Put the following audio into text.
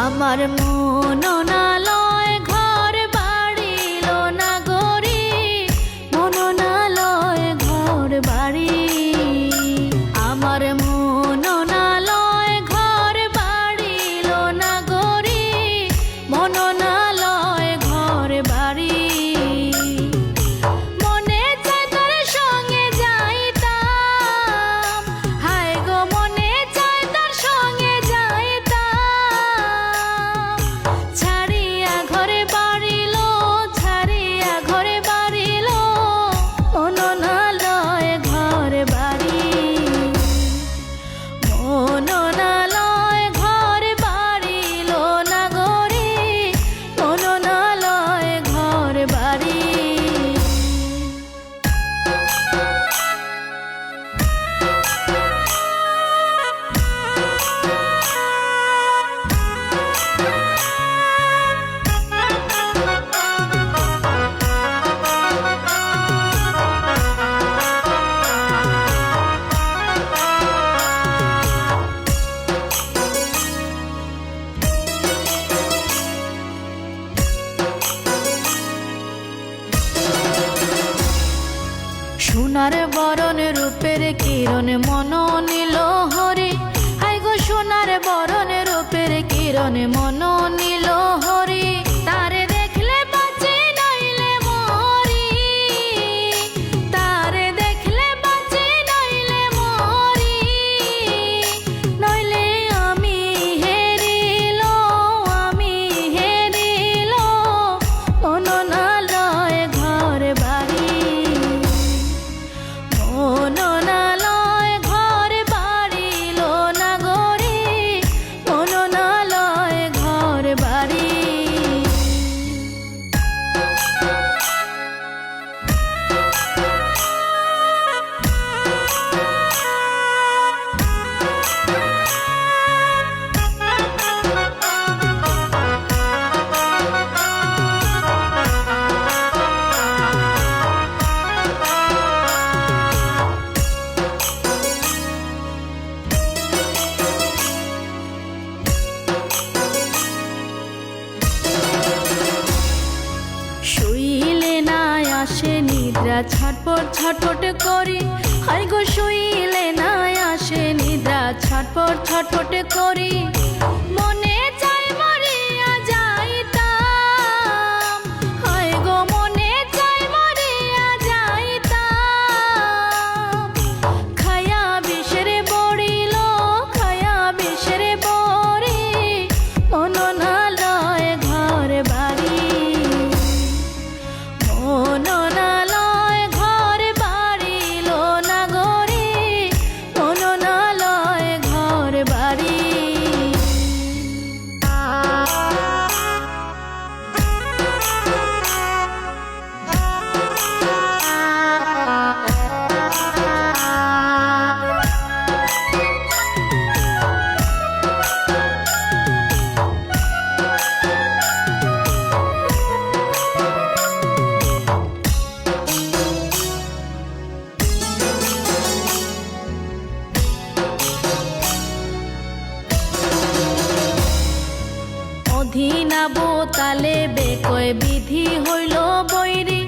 আমার মন না লয় ঘর বাড়ি লো না গরি, মন না লয় ঘর বাড়ি। আমার মন না লয় ঘর বাড়ি লো না গরি, মন না লয় ঘর বাড়ি। মনে চায় তোর সঙ্গে যাইতাম, হায় গো মনে চায় তোর সঙ্গে যাইতাম। ছাড়িয়া ঘরে বাড়িলো, ছাড়িয়া ঘরে বাড়িলো, মন না লয় ঘর বাড়ি। মন না লয় ঘর বাড়িলো না গরি, মন না লয় ঘর বাড়ি। সোনার বরণ রূপের কিরণ মন নীল হরি, হাই গো সোনার বরণ রূপের কিরণ মন নীল হরি। তারে দেখলে বাঁচি নইলে মরি, তারে দেখলে বাঁচি নইলে মরি। নইলে আমি হেরিল, আমি হেরিল, মন না লয় ঘর বাড়ি। মন না লয় ঘর বাড়িলো না গরি, মন না লয় ঘর বাড়ি। শুইলে না আসে নিদ্রা, ছটপট ছটপট করি, হাই গো শুইলে না আসে নিদ্রা, ছটপট ছটপট করি। মনে চাই মরিয়া যাইতাম, হাই গো মনে চাই মরিয়া যাইতাম। খায়া বিষের বড়িল, খায়া বিষের বড়ি, মন না লয় ঘর বাড়ি। মন না লয় ঘর বাড়িলো না গরি, মন না লয় ঘর বাড়ি। অধীনা বোতালে বেকয় বিধি হইল বৈরী,